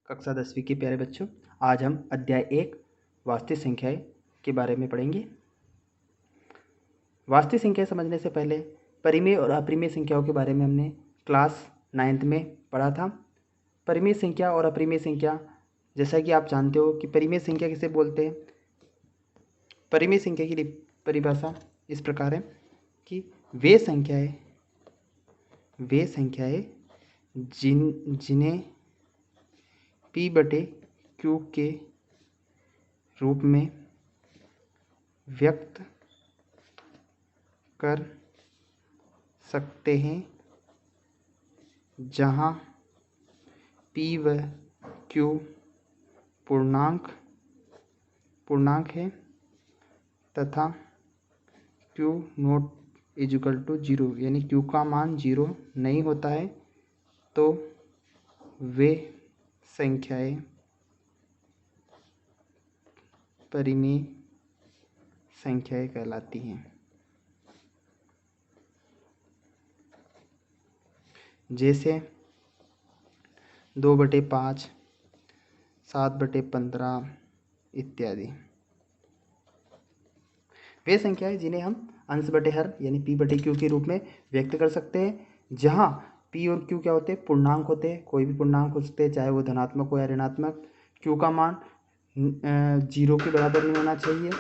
कक्षा 10वीं के प्यारे बच्चों, आज हम अध्याय 1 वास्तविक संख्याएं के बारे में पढ़ेंगे। वास्तविक संख्याएं समझने से पहले परिमेय और अपरिमेय संख्याओं के बारे में हमने क्लास 9th में पढ़ा था। परिमेय संख्या और अपरिमेय संख्या, जैसा कि आप जानते हो कि परिमेय संख्या किसे बोलते हैं। परिमेय संख्या की परिभाषा इस प्रकार है कि वे संख्याएं जिन्हें P/Q के रूप में व्यक्त कर सकते हैं, जहां P व Q पूर्णांक है तथा Q नॉट इक्वल टू 0, यानी Q का मान 0 नहीं होता है, तो वे संख्याएं परिमेय संख्याएं कहलाती हैं। जैसे 2/5, 7/15 इत्यादि। वे संख्याएं जिन्हें हम अंश बटे हर यानी P/Q के रूप में व्यक्त कर सकते हैं, जहां P और Q क्या होते हैं? पूर्णांक होते हैं। कोई भी पूर्णांक हो सकते हैं, चाहे वो धनात्मक हो या ऋणात्मक। Q का मान 0 के बराबर नहीं होना चाहिए,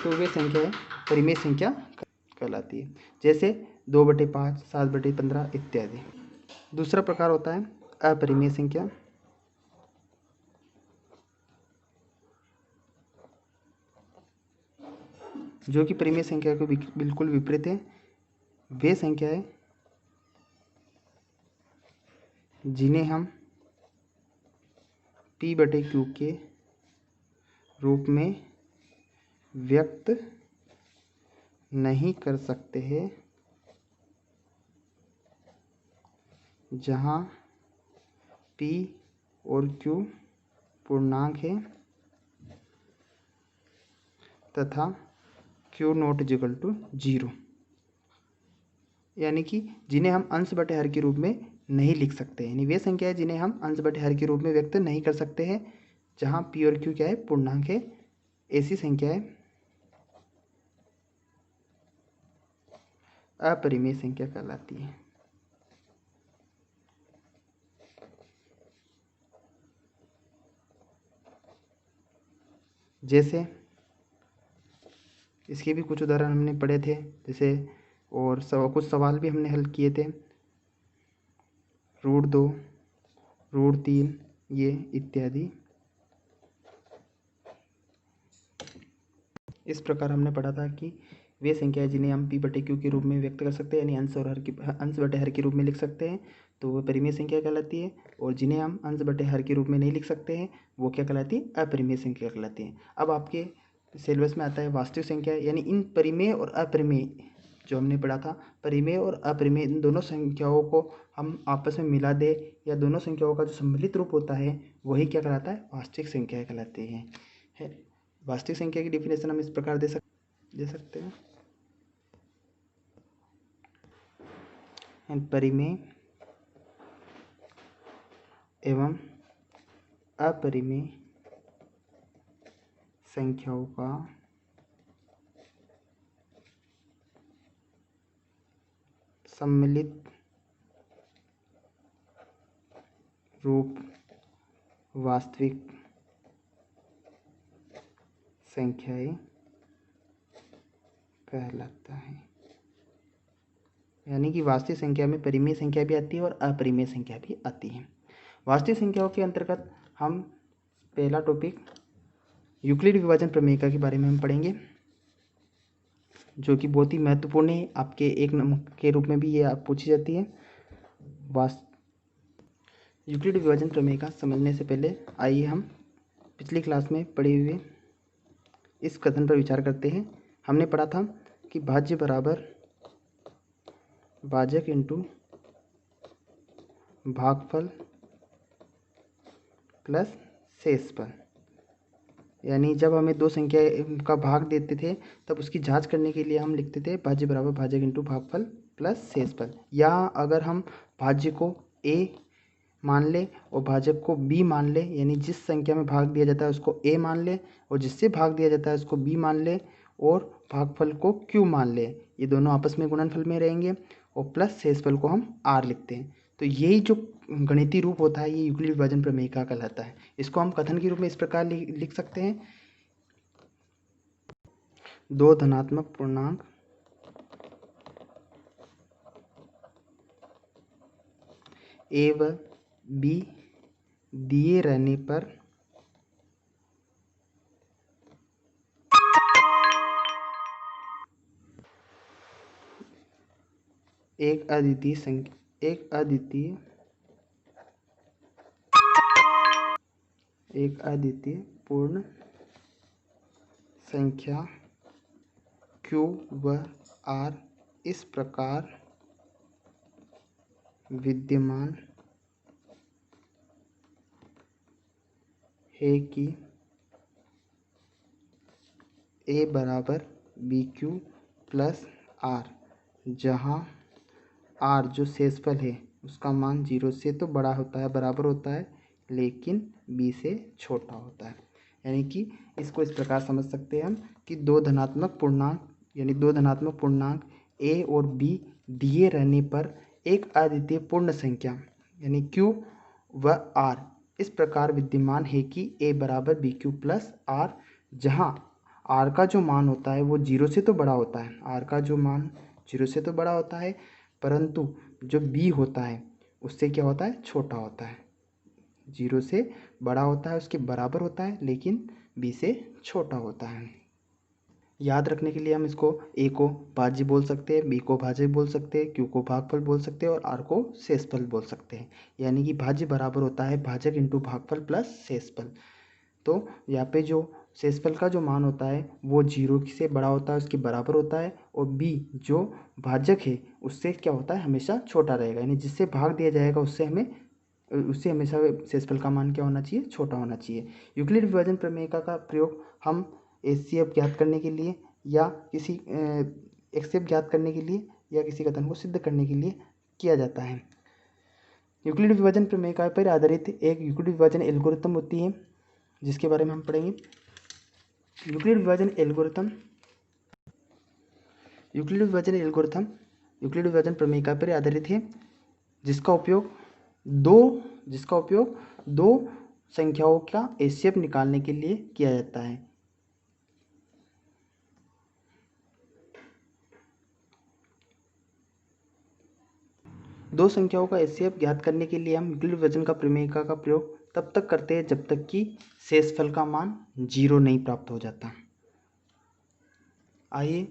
तो वे संख्याएं परिमेय संख्या कहलाती है। जैसे 2/5, 7/15 इत्यादि। दूसरा प्रकार होता है अपरिमेय संख्या, जो कि परिमेय संख्या के बिल्कुल विपरीत है। वे संख्याएं जिन्हें हम P/Q के रूप में व्यक्त नहीं कर सकते हैं, जहां P और Q पूर्णांक है तथा Q नॉट इक्वल टू 0, यानी कि जिन्हें हम अंश बटे हर के रूप में नहीं लिख सकते। यानी वे संख्या है जिन्हें हम अंश बटे हर के रूप में व्यक्त नहीं कर सकते हैं, जहां P और Q क्या है? पूर्णांक है। ऐसी संख्याएं अपरिमेय संख्या कहलाती है। जैसे इसके भी कुछ उदाहरण हमने पढ़े थे, जैसे और कुछ सवाल भी हमने हल किए थे। √2, √3 ये इत्यादि। इस प्रकार हमने पढ़ा था कि वे संख्याएं जिन्हें हम P/Q के रूप में व्यक्त कर सकते हैं, यानी अंश बटे हर के रूप में लिख सकते हैं, तो वो परिमेय संख्या कहलाती है। और जिन्हें हम अंश बटे हर के रूप में नहीं लिख सकते हैं, वो क्या कहलाती है? अपरिमेय संख्या कहलाती है। अब आपके सिलेबस में आता है वास्तविक संख्या, यानी इन परिमेय और अपरिमेय जो हमने पढ़ा था, परिमेय और अपरिमेय इन दोनों संख्याओं को हम आपस में मिला दे, या दोनों संख्याओं का जो सम्मिलित रूप होता है वही क्या कहलाता है? वास्तविक संख्या कहलाती है। वास्तविक संख्या की डिफिनेशन हम इस प्रकार दे सकते हैं। परिमेय एवं अपरिमेय संख्याओं का सम्मिलित रूप वास्तविक संख्याएं कहलाता है। यानी कि वास्तविक संख्या में परिमेय संख्या भी आती है और अपरिमेय संख्या भी आती है। वास्तविक संख्याओं के अंतर्गत हम पहला टॉपिक यूक्लिड विभाजन प्रमेय के बारे में हम पढ़ेंगे, जो कि बहुत ही महत्वपूर्ण है। आपके 1 नंबर के रूप में भी ये आप पूछी जाती है। यूक्लिड विभाजन प्रमेय का समझने से पहले आइए हम पिछली क्लास में पढ़े हुए इस कथन पर विचार करते हैं। हमने पढ़ा था कि भाज्य बराबर भाजक इंटू भागफल प्लस शेषफल। यानी जब हमें दो संख्या का भाग देते थे, तब उसकी जांच करने के लिए हम लिखते थे भाज्य बराबर भाजक इंटू भागफल प्लस शेषफल। या अगर हम भाज्य को a मान ले और भाजक को b मान ले, यानी जिस संख्या में भाग दिया जाता है उसको a मान ले और जिससे भाग दिया जाता है उसको b मान ले और भागफल को q मान ले। ये दोनों आपस में गुणनफल में रहेंगे और प्लस शेषफल को हम r लिखते हैं। तो यही जो गणितीय रूप होता है ये यूक्लिड विभाजन प्रमेय का कहलाता है। इसको हम कथन के रूप में इस प्रकार लिख सकते हैं, दो धनात्मक पूर्णांक ए व बी दिए रहने पर एक अद्वितीय पूर्ण संख्या Q व R इस प्रकार विद्यमान है कि A बराबर BQ प्लस R, जहाँ R जो शेषफल है उसका मान 0 से तो बड़ा होता है, बराबर होता है, लेकिन B से छोटा होता है। यानी कि इसको इस प्रकार समझ सकते हैं हम कि दो धनात्मक पूर्णांक A और B दिए रहने पर एक अद्वितीय पूर्ण संख्या यानी Q व R इस प्रकार विद्यमान है कि A बराबर BQ प्लस R, जहाँ R का जो मान होता है वो 0 से तो बड़ा होता है, R का जो मान 0 से तो बड़ा होता है, परंतु जो B होता है उससे क्या होता है, छोटा होता है। 0 से बड़ा होता है, उसके बराबर होता है, लेकिन B से छोटा होता है। याद रखने के लिए हम इसको A को भाज्य बोल सकते हैं, B को भाजक बोल सकते हैं, Q को भागफल बोल सकते हैं और R को शेषफल बोल सकते हैं। यानी कि भाज्य बराबर होता है भाजक इंटू भागफल प्लस शेषफल। तो यहाँ पे जो शेषफल का जो मान होता है वो 0 से बड़ा होता है, उसके बराबर होता है, और B जो भाजक है उससे क्या होता है, हमेशा छोटा रहेगा, यानी जिससे भाग दिया जाएगा उससे हमेशा शेषफल का मान क्या होना चाहिए, छोटा होना चाहिए। यूक्लिड विभाजन प्रमेय का प्रयोग हम HCF ज्ञात करने के लिए या किसी HCF ज्ञात करने के लिए या किसी कथन को सिद्ध करने के लिए किया जाता है। यूक्लिड विभाजन प्रमेय पर आधारित एक यूक्लिड विभाजन एल्गोरिथम होती है जिसके बारे में हम पढ़ेंगे। यूक्लिड विभाजन विभाजन प्रमेय पर आधारित है जिसका उपयोग दो संख्याओं का HCF निकालने के लिए किया जाता है। दो संख्याओं का HCF ज्ञात करने के लिए हम यूक्लिड विभाजन का प्रमेय का प्रयोग तब तक करते हैं जब तक कि शेषफल का मान 0 नहीं प्राप्त हो जाता। आइए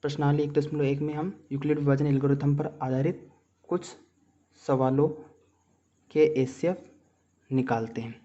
प्रश्नावली 1.1 में हम यूक्लिड विभाजन एल्गोरिथम पर आधारित कुछ सवालों के HCF निकालते हैं।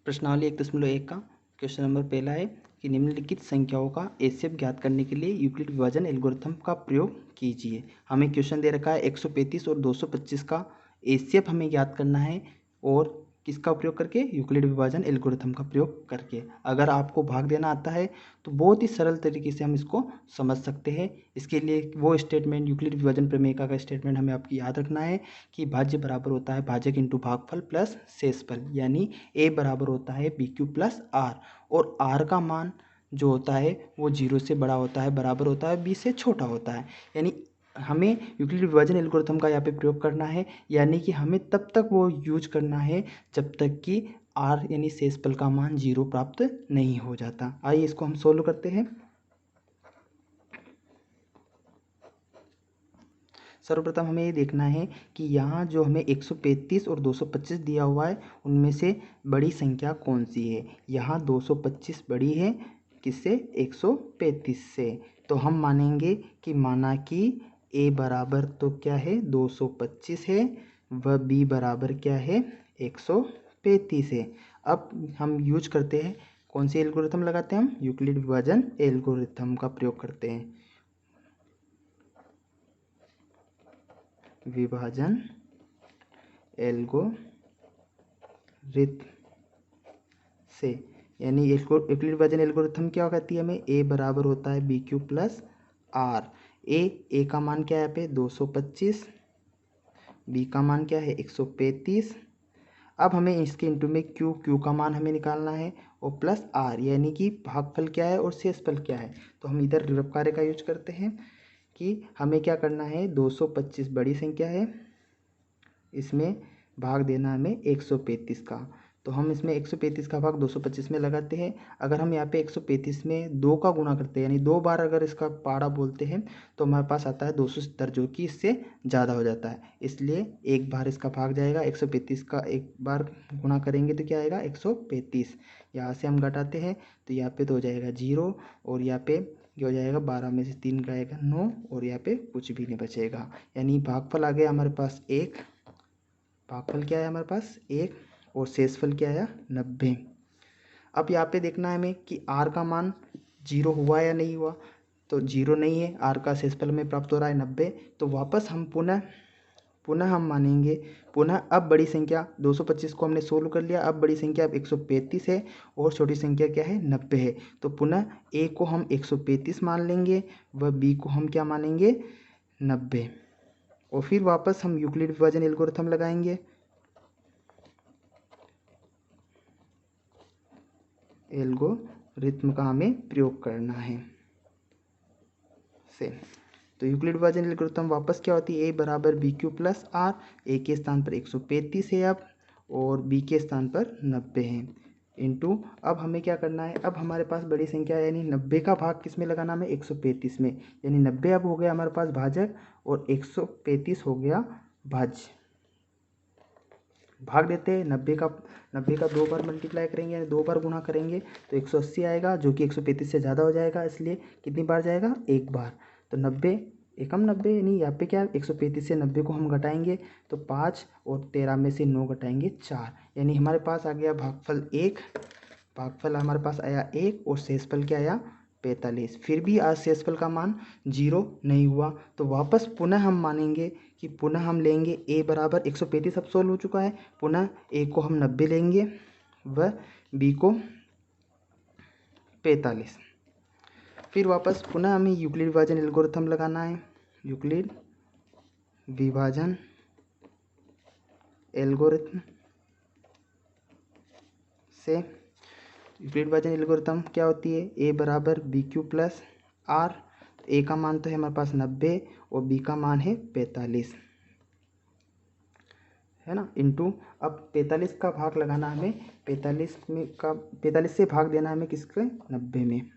प्रश्नावली 1.1 का क्वेश्चन नंबर पहला है कि निम्नलिखित संख्याओं का HCF ज्ञात करने के लिए यूक्लिड विभाजन एल्गोरिथम का प्रयोग कीजिए। हमें क्वेश्चन दे रखा है 135 और 225 का HCF हमें ज्ञात करना है, और किसका प्रयोग करके, यूक्लिड विभाजन एल्गोरिथम का प्रयोग करके। अगर आपको भाग देना आता है तो बहुत ही सरल तरीके से हम इसको समझ सकते हैं। इसके लिए वो स्टेटमेंट, यूक्लिड विभाजन प्रमेय का स्टेटमेंट हमें आपकी याद रखना है कि भाज्य बराबर होता है भाजक इंटू भागफल प्लस शेषफल, यानी A बराबर होता है BQ प्लस R, और R का मान जो होता है वो 0 से बड़ा होता है, बराबर होता है, B से छोटा होता है। यानी हमें यूक्लिड विभाजन एल्गोरिथम का यहाँ पे प्रयोग करना है, यानी कि हमें तब तक वो यूज करना है जब तक कि R यानी शेषफल का मान 0 प्राप्त नहीं हो जाता। आइए इसको हम सोल्व करते हैं। सर्वप्रथम हमें ये देखना है कि यहाँ जो हमें 135 और 225 दिया हुआ है उनमें से बड़ी संख्या कौन सी है। यहाँ 225 बड़ी है किससे, 135 से, तो हम मानेंगे कि माना कि A बराबर तो क्या है 225 है व B बराबर क्या है 135 है। अब हम यूज करते हैं, कौन सी एल्गोरिथम लगाते हैं, हम यूक्लिड विभाजन एल्गोरिथम का प्रयोग करते हैं। विभाजन एल्गोरिथम से, यानी यूक्लिड विभाजन एल्गोरिथम क्या कहती है हमें, A बराबर होता है BQ प्लस R। A का मान क्या है यहाँ पे 225, बी का मान क्या है 135। अब हमें इसके इंटू में क्यू का मान हमें निकालना है और प्लस आर, यानी कि भागफल क्या है और शेषफल क्या है। तो हम इधर ऋण कार्य का यूज करते हैं कि हमें क्या करना है, 225 बड़ी संख्या है, इसमें भाग देना हमें 135 का। तो हम इसमें 135 का भाग 225 में लगाते हैं। अगर हम यहाँ पे 135 में 2 का गुणा करते हैं, यानी 2 बार अगर इसका पाड़ा बोलते हैं, तो हमारे पास आता है 270, जो कि इससे ज़्यादा हो जाता है। इसलिए एक बार इसका भाग जाएगा, 135 का एक बार गुणा करेंगे तो क्या आएगा 135। यहाँ से हम घटाते हैं तो यहाँ पे तो हो जाएगा 0, और यहाँ पे क्या हो जाएगा, 12 में से 3 जाएगा 9, और यहाँ पे कुछ भी नहीं बचेगा। यानी भागफल आ गया हमारे पास 1, भागफल क्या है हमारे पास 1, और शेषफल क्या आया 90। अब यहाँ पे देखना है हमें कि आर का मान 0 हुआ या नहीं हुआ। तो 0 नहीं है, आर का शेषफल में प्राप्त हो रहा है 90। तो वापस हम पुनः हम मानेंगे, पुनः अब बड़ी संख्या 225 को हमने सोल्व कर लिया। अब बड़ी संख्या अब 135 है और छोटी संख्या क्या है 90 है। तो पुनः ए को हम 135 मान लेंगे, व बी को हम क्या मानेंगे 90, और फिर वापस हम यूक्लिड विभाजन एल्गोरिथम लगाएंगे। एल्गोरिथम का हमें प्रयोग करना है से। तो यूक्लिड विभाजन एल्गोरिथम वापस क्या होती है, ए बराबर बी क्यू प्लस आर। ए के स्थान पर 135 है अब, और बी के स्थान पर 90 है, इंटू अब हमें क्या करना है, अब हमारे पास बड़ी संख्या यानी 90 का भाग किस में लगाना हमें 135 में, यानी 90 अब हो गया हमारे पास भाजक और 135 हो गया भाज्य। भाग देते हैं 90 का 2 बार मल्टीप्लाई करेंगे, यानी 2 बार गुणा करेंगे तो 180 आएगा, जो कि 135 से ज़्यादा हो जाएगा। इसलिए कितनी बार जाएगा, एक बार। तो 90 एकम 90, यानी यहाँ पे क्या 135 से 90 को हम घटाएंगे तो 5, और 13 में से 9 घटाएंगे 4, यानी हमारे पास आ गया भागफल 1। भागफल हमारे पास आया 1 और शेषफल क्या आया 45। फिर भी आज शेषफल का मान 0 नहीं हुआ, तो वापस पुनः हम मानेंगे कि पुनः हम लेंगे ए बराबर 135 अब सोल्व हो चुका है, पुनः ए को हम 90 लेंगे व बी को 45। फिर वापस पुनः हमें यूक्लिड विभाजन एल्गोरिथम लगाना है। यूक्लिड विभाजन एल्गोरिथम से यूक्लिड विभाजन एल्गोरिथम क्या होती है, ए बराबर बी क्यू प्लस आर। ए का मान तो है हमारे पास 90 और बी का मान है 45, है ना, इंटू अब 45 का भाग लगाना हमें 45 से भाग देना हमें किसके 90 में।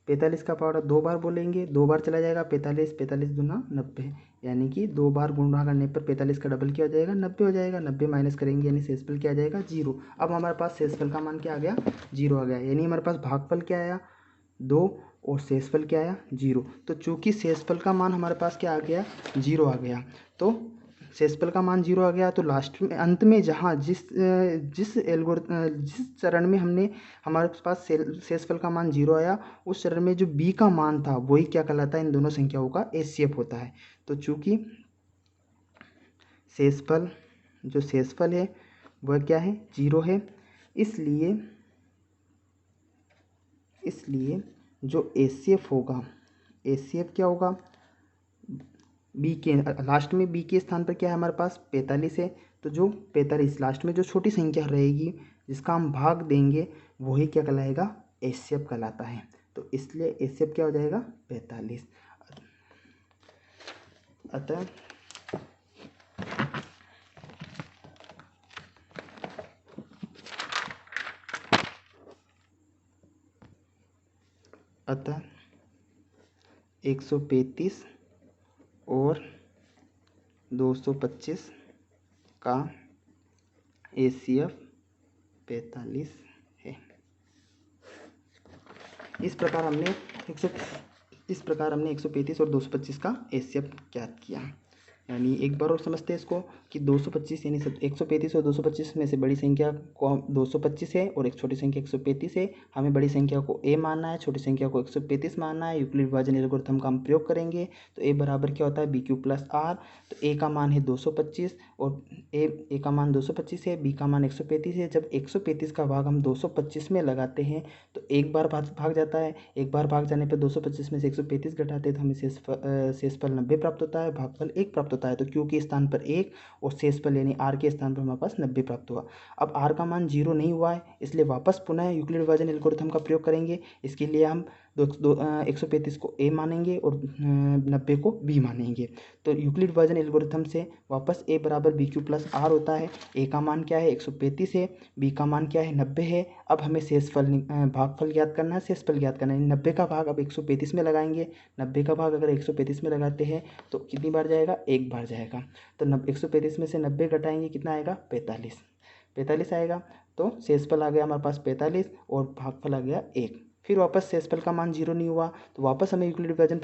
45 का पावर 2 बार बोलेंगे, 2 बार चला जाएगा 45, 45 दूना 90, यानी कि 2 बार गुणा करने पर 45 का डबल क्या हो जाएगा 90 हो जाएगा। 90 माइनस करेंगे यानी शेषफल क्या आ जाएगा 0। अब हमारे पास शेषफल का मान क्या आ गया 0 आ गया, यानी हमारे पास भागफल क्या आया 2 और शेषफल क्या आया 0। तो चूंकि शेषफल का मान हमारे पास क्या आ गया 0 आ गया, तो शेषफल का मान 0 आ गया, तो लास्ट में अंत में जहाँ जिस चरण में हमने हमारे पास शेषफल का मान 0 आया, उस चरण में जो b का मान था वही क्या कहलाता है, इन दोनों संख्याओं का एचसीएफ होता है। तो चूंकि शेषफल है वह क्या है 0 है, इसलिए जो एचसीएफ होगा, एचसीएफ क्या होगा, बी के लास्ट में बी के स्थान पर क्या है हमारे पास 45 है, तो जो 45 लास्ट में जो छोटी संख्या रहेगी जिसका हम भाग देंगे वही क्या कहलाएगा एचसीएफ कहलाता है। तो इसलिए एचसीएफ क्या हो जाएगा 45। अतः 135 और 225 का एचसीएफ 45 है। इस प्रकार हमने 135 और 225 का एचसीएफ ज्ञात किया। यानी एक बार और समझते हैं इसको कि 225 यानी 135 और 225 में से बड़ी संख्या को 225 है और एक छोटी संख्या 135 है। हमें बड़ी संख्या को a मानना है, छोटी संख्या को 135 मानना है। यूक्लिड विभाजन एल्गोरिथम का हम प्रयोग करेंगे तो a बराबर क्या होता है बी क्यू प्लस आर। तो a का मान है 225 और a का मान 225 है, b का मान 135 है। जब 135 का भाग हम 225 में लगाते हैं तो एक बार भाग जाता है, एक बार भाग जाने पर 225 में से 135 घटाते हैं तो हमें शेषफल 90 प्राप्त होता है, भागफल 1 प्राप्त होता है। होता है, तो क्यू के स्थान पर 1 और शेषफल यानी आर के स्थान पर हमारे पास 90 प्राप्त हुआ। अब आर का मान 0 नहीं हुआ है, इसलिए वापस पुनः यूक्लिड विभाजन एल्गोरिथम का प्रयोग करेंगे। इसके लिए हम 135 को ए मानेंगे और 90 को बी मानेंगे। तो यूक्लिड विभाजन एल्गोरिथम से वापस ए बराबर बी क्यू प्लस आर होता है। ए का मान क्या है 135 है, बी का मान क्या है 90 है। अब हमें शेषफल भागफल ज्ञात करना है, शेषफल ज्ञात करना है। 90 का भाग अब 135 में लगाएंगे। 90 का भाग अगर 135 में लगाते हैं तो कितनी बार जाएगा, एक बार जाएगा। तो 135 में से 90 घटाएंगे, कितना आएगा 45 आएगा। तो शेषफल आ गया हमारे पास 45 और भागफल आ गया 1। फिर वापस शेषफल का मान 0 नहीं हुआ, तो वापस हमें यूक्लिड विभाजन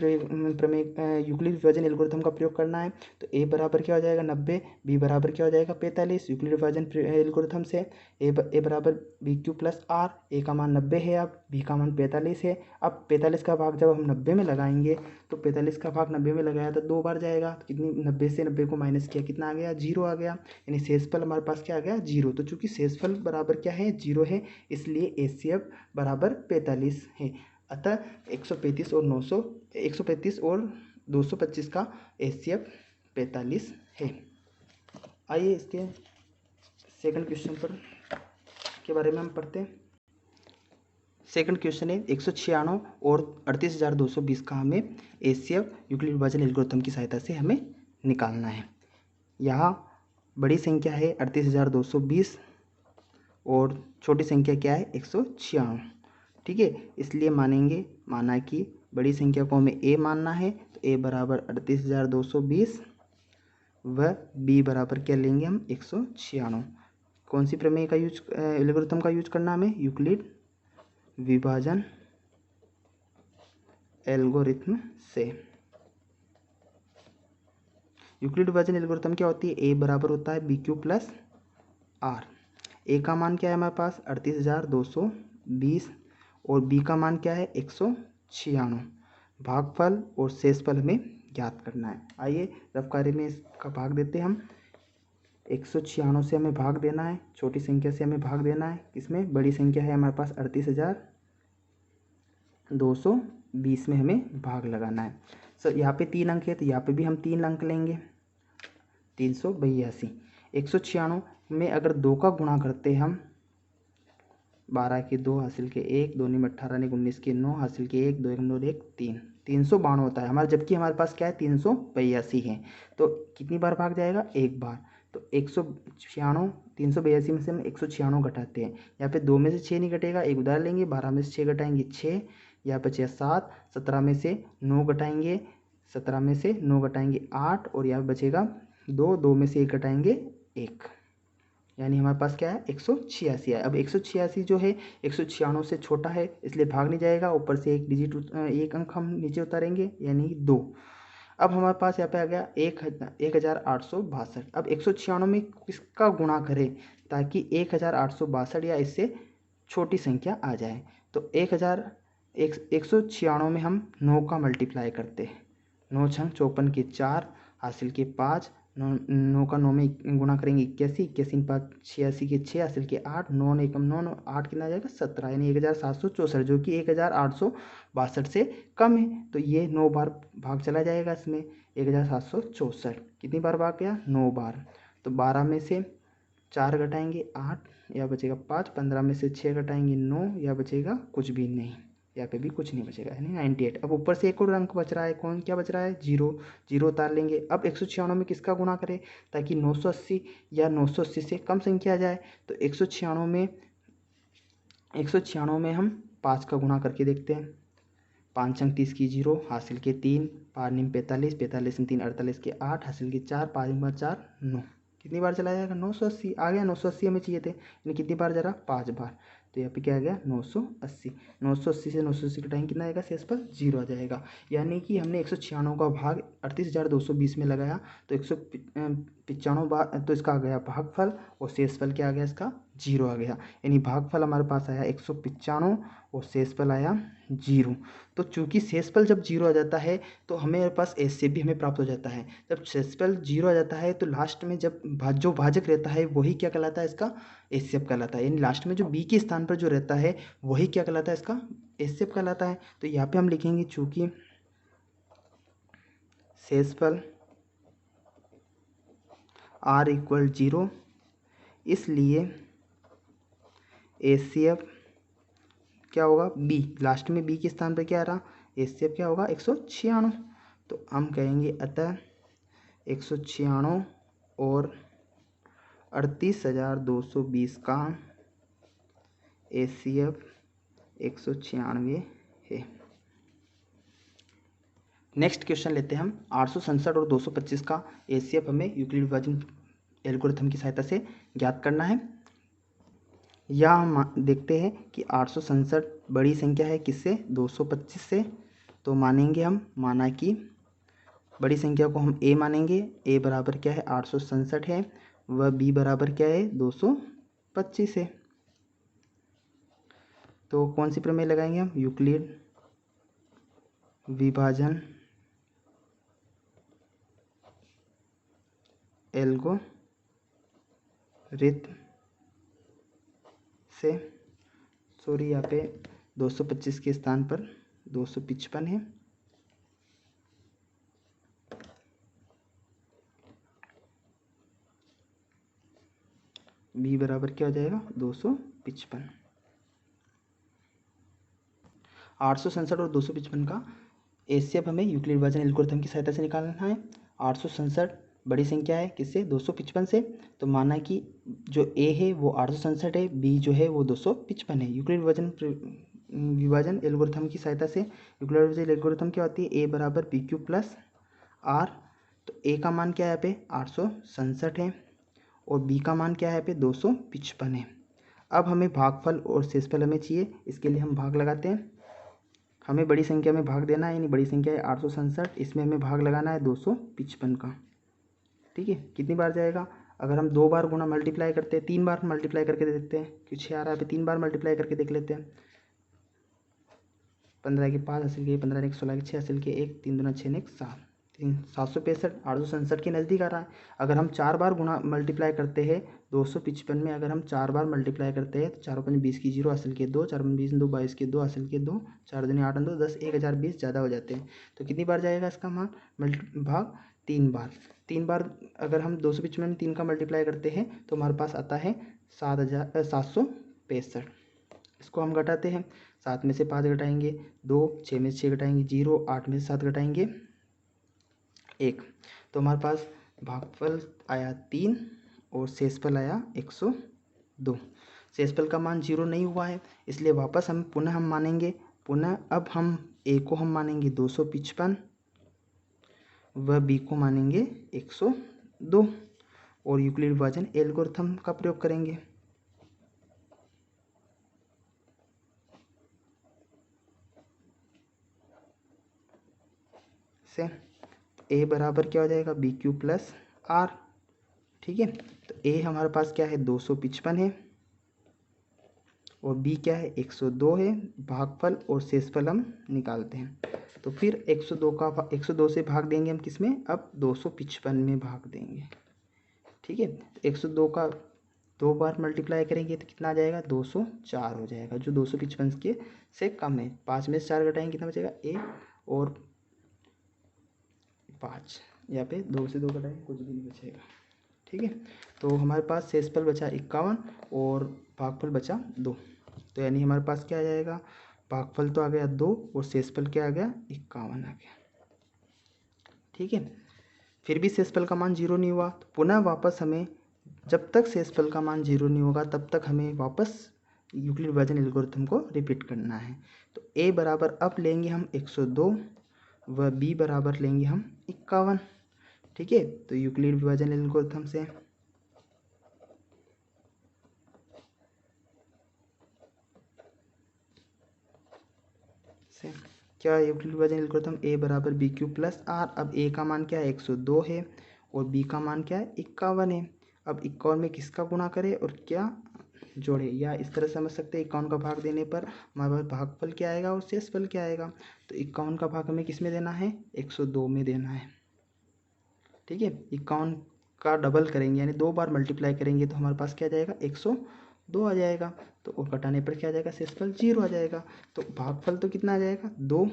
एल्गोरिथम का प्रयोग करना है। तो ए बराबर क्या हो जाएगा 90, बी बराबर क्या हो जाएगा 45। यूक्लिड विभाजन एल्गोरिथम से ए बराबर बी क्यू प्लस आर। ए का मान 90 है, अब बी का मान 45 है। अब 45 का भाग जब हम 90 में लगाएंगे तो 45 का भाग 90 में लगाया तो 2 बार जाएगा। तो कितनी 90 से 90 को माइनस किया, कितना आ गया 0 आ गया। यानी शेषफल हमारे पास क्या आ गया 0। तो चूंकि शेषफल बराबर क्या है 0 है, इसलिए एचसीएफ बराबर 45 है। अतः 135 और 225 का एचसीएफ 45 है। आइए इसके सेकंड क्वेश्चन पर के बारे में हम पढ़ते हैं। सेकंड क्वेश्चन है 196 और 38,220 का हमें एचसीएफ यूक्लिड विभाजन एल्गोरिथम की सहायता से हमें निकालना है। यहाँ बड़ी संख्या है 38,220 और छोटी संख्या क्या है 196। ठीक है, इसलिए माना कि बड़ी संख्या को हमें ए मानना है। तो ए बराबर 38,220 व बी बराबर क्या लेंगे हम 196। कौन सी प्रमेय का यूज एल्गोरिथम का यूज करना हमें, यूक्लिड विभाजन एल्गोरिथम से। यूक्लिड विभाजन एल्गोरिथम क्या होती है, ए बराबर होता है बी क्यू प्लस आर। ए का मान क्या है हमारे पास 38,220 और बी का मान क्या है 196। भागफल और शेषफल हमें ज्ञात करना है। आइए रफ कार्य में इसका भाग देते हैं हम। 196 से हमें भाग देना है, छोटी संख्या से हमें भाग देना है। इसमें बड़ी संख्या है हमारे पास 38,220 में हमें भाग लगाना है। सर यहाँ पे 3 अंक है तो यहाँ पे भी हम 3 अंक लेंगे, 382। 196 में अगर 2 का गुणा करते हैं हम, 12 के 2 हासिल के 1, 2 में 18 ने 19 के 9 हासिल के 1, 2 1 9 1 3, 392 होता है हमारा। जबकि हमारे पास क्या है 382 है। तो कितनी बार भाग जाएगा, एक बार। तो 196 382 में से हम 196 घटाते हैं। यहाँ पे 2 में से 6 नहीं घटेगा, एक उधार लेंगे। 12 में से 6 घटाएंगे 6, यहाँ बचे 7। 17 में से 9 घटाएंगे, 17 में से 9 घटाएंगे 8 और यहाँ बचेगा 2, 2 में से 1 घटाएंगे 1। यानी हमारे पास क्या है 186 है। अब 186 जो है 196 से छोटा है, इसलिए भाग नहीं जाएगा। ऊपर से एक डिजिट एक अंक हम नीचे उतारेंगे यानी 2। अब हमारे पास यहाँ पे आ गया 1862। अब 196 में किसका गुणा करें ताकि 1862 या इससे छोटी संख्या आ जाए। तो 196 में हम 9 का मल्टीप्लाई करते हैं। 9 छंग 54 के 4 हासिल के 5, 9 का 9 में गुणा करेंगे 81, 81 5 86 के 6 हासिल के 8, 9 ने 1 9 8 कितना आ जाएगा 17, यानी 1764, जो कि 1862 से कम है। तो ये 9 बार भाग चला जाएगा इसमें। 1764 कितनी बार भाग गया 9 बार। तो 12 में से 4 घटाएंगे 8, या बचेगा 5। 15 में से 6 घटाएंगे 9, या बचेगा कुछ भी नहीं, यहाँ पे भी कुछ नहीं बचेगा, यानी 98। अब ऊपर से एक और अंक बच रहा है, कौन क्या बच रहा है 0, 0 उतार लेंगे। अब 196 में किसका गुणा करें ताकि 980 या 980 से कम संख्या आ जाए। तो 196 में हम 5 का गुणा करके देखते हैं। 5 अंक 30 की 0 हासिल के 3, 5 निम 45, 45 में 3 48 के 8 हासिल के 4, 5 में 4 9। कितनी बार चला जाएगा 980 आ गया। 980 हमें चाहिए थे, यानी कितनी बार जा रहा 5 बार। तो यहाँ पे क्या आ गया 980। 980 से 980 घटाएंगे कितना आएगा, शेषफल 0 आ जाएगा। यानी कि हमने 196 का भाग 38,220 में लगाया तो 195 बार, तो इसका आ गया भागफल और शेषफल क्या आ गया इसका 0 आ गया। यानी भागफल हमारे पास आया 195 और शेषफल आया 0। तो चूंकि शेषफल जब 0 आ जाता है तो हमें पास एचसीएफ भी हमें प्राप्त हो जाता है। जब शेषफल 0 आ जाता है तो लास्ट में जब जो भाजक रहता है वही क्या कहलाता है, इसका एचसीएफ कहलाता है। यानी लास्ट में जो बी के स्थान पर जो रहता है वही क्या कहलाता है, इसका एचसीएफ कहलाता है। तो यहाँ पे हम लिखेंगे चूंकि शेषफल r इक्वल 0, इसलिए HCF क्या होगा, B, लास्ट में B के स्थान पर क्या आ रहा, HCF क्या होगा 196। तो हम कहेंगे अतः 196 और 38,220 का HCF 196 है। नेक्स्ट क्वेश्चन लेते हैं हम। 867 और 225 का HCF हमें यूक्लिड विभाजन एल्गोरिथम की सहायता से ज्ञात करना है। या हम देखते हैं कि 867 बड़ी संख्या है किससे, 225 से। तो मानेंगे हम, माना कि बड़ी संख्या को हम a मानेंगे, a बराबर क्या है 867 है, व b बराबर क्या है 225 है। तो कौन सी प्रमेय लगाएंगे हम, यूक्लिड विभाजन एल्गोरिथम से, सॉरी यहाँ पे 225 के स्थान पर 255 है। b बराबर क्या हो जाएगा 255। 867 और 255 का HCF हमें यूक्लिड विभाजन एल्गोरिथम की सहायता से निकालना है। 867 बड़ी संख्या है किससे, 255 से। तो माना कि जो a है वो 867 है, b जो है वो 255 है। यूक्लिड विभाजन एल्गोरिथम की सहायता से यूक्लिड विभाजन एल्गोरिथम क्या होती है, a बराबर पी क्यू प्लस आर। तो a का मान क्या है यहाँ पे 867 है और b का मान क्या है यहाँ पे 255 है। अब हमें भागफल और शेषफल हमें चाहिए, इसके लिए हम भाग लगाते हैं। हमें बड़ी संख्या में भाग देना है, यानी बड़ी संख्या है 867, इसमें हमें भाग लगाना है 255 का। ठीक है, कितनी बार जाएगा, अगर हम 2 बार गुणा मल्टीप्लाई करते हैं, 3 बार मल्टीप्लाई करके देखते हैं, क्यों 6 आ रहा है पे 3 बार मल्टीप्लाई करके देख लेते हैं। 15 के 5 हासिल किए, 15 ने 16 के 6 हासिल किए, 1 3 दूना 6 ने 7, 765, 867 के नज़दीक आ रहा है। अगर हम 4 बार गुणा मल्टीप्लाई करते हैं 255 में, अगर हम 4 बार मल्टीप्लाई करते हैं तो 4 5 20 की 0 हासिल किए 2, 4 20 2 22 के 2 हासिल किए 2, 4 दूनी 8 2 10, 1020 ज़्यादा हो जाते हैं। तो कितनी बार जाएगा इसका मान भाग, 3 बार। 3 बार अगर हम 255 में 3 का मल्टीप्लाई करते हैं तो हमारे पास आता है 765। इसको हम घटाते हैं, 7 में से 5 घटाएंगे 2, 6 में से 6 घटाएंगे 0, 8 में से 7 घटाएंगे 1। तो हमारे पास भागफल आया 3 और शेषफल आया 102। शेषफल का मान 0 नहीं हुआ है, इसलिए वापस हम पुनः मानेंगे। पुनः अब हम a को हम मानेंगे 255 व b को मानेंगे 102 और यूक्लिड विभाजन एल्गोरिथम का प्रयोग करेंगे। से a बराबर क्या हो जाएगा बी क्यू प्लस आर। ठीक है, तो a हमारे पास क्या है 255 है और b क्या है 102 है। भागफल और शेषफल हम निकालते हैं, तो फिर 102 से भाग देंगे हम किस में, अब 255 में भाग देंगे। ठीक है, 102 का 2 बार मल्टीप्लाई करेंगे तो कितना आ जाएगा 204 हो जाएगा, जो 255 के से कम है। 5 में से 4 घटाएंगे कितना बचेगा a और 5, यहाँ पे 2 से 2 घटाएंगे कुछ भी नहीं बचेगा। ठीक है, तो हमारे पास शेषफल बचा 51 और भागफल बचा 2। तो यानी हमारे पास क्या आ जाएगा, भागफल तो आ गया 2 और शेषफल क्या आ गया 51 आ गया। ठीक है, फिर भी शेषफल का मान 0 नहीं हुआ, तो पुनः वापस हमें, जब तक शेषफल का मान 0 नहीं होगा तब तक हमें वापस यूक्लिड विभाजन एल्गोरिथम को रिपीट करना है। तो a बराबर अब लेंगे हम 102 व b बराबर लेंगे हम 51। ठीक है, तो यूक्लिड विभाजन एल्गोरिथम से क्या यूक्लिड विभाजन एल्गोरिथम a बराबर बी क्यू प्लस आर। अब a का मान क्या है 102 है और b का मान क्या है 51 है। अब 51 में किसका गुणा करें और क्या जोड़े, या इस तरह समझ सकते हैं 51 का भाग देने पर हमारे पास भागफल क्या आएगा और शेषफल क्या आएगा। तो 51 का भाग हमें किस में देना है 102 में देना है। ठीक है, 51 का डबल करेंगे यानी 2 बार मल्टीप्लाई करेंगे तो हमारे पास क्या आ जाएगा 102 आ जाएगा। तो घटाने पर क्या आ जाएगा शेषफल 0 आ जाएगा। तो भागफल तो कितना आ जाएगा 2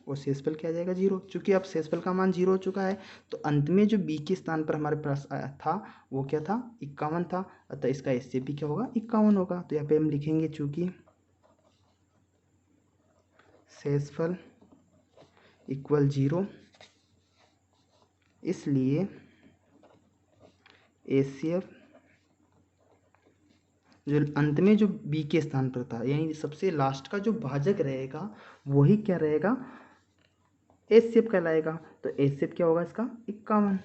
और शेषफल क्या आ जाएगा 0। चूँकि अब शेषफल का मान 0 हो चुका है तो अंत में जो b के स्थान पर हमारे पास आया था वो क्या था 51 था, अतः इसका एचसीएफ भी क्या होगा 51 होगा। तो यहाँ पे हम लिखेंगे चूँकि शेषफल इक्वल 0 इसलिए एचसीएफ जो अंत में जो b के स्थान पर था यानी सबसे लास्ट का जो भाजक रहेगा वही क्या रहेगा एचसीएफ कहलाएगा। तो एचसीएफ क्या होगा इसका 51।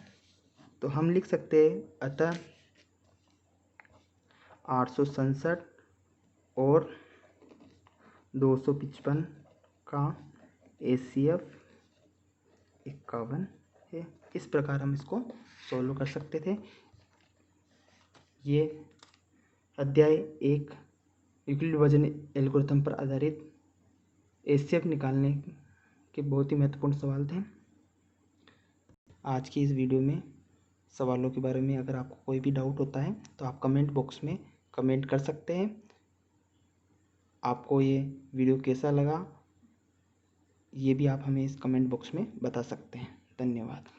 तो हम लिख सकते हैं अतः 867 और 255 का एचसीएफ 51 है। इस प्रकार हम इसको सॉल्व कर सकते थे। ये अध्याय 1 यूक्लिड विभाजन एल्गोरिथम पर आधारित एचसीएफ निकालने के बहुत ही महत्वपूर्ण सवाल थे। आज की इस वीडियो में सवालों के बारे में अगर आपको कोई भी डाउट होता है तो आप कमेंट बॉक्स में कमेंट कर सकते हैं। आपको ये वीडियो कैसा लगा ये भी आप हमें इस कमेंट बॉक्स में बता सकते हैं। धन्यवाद।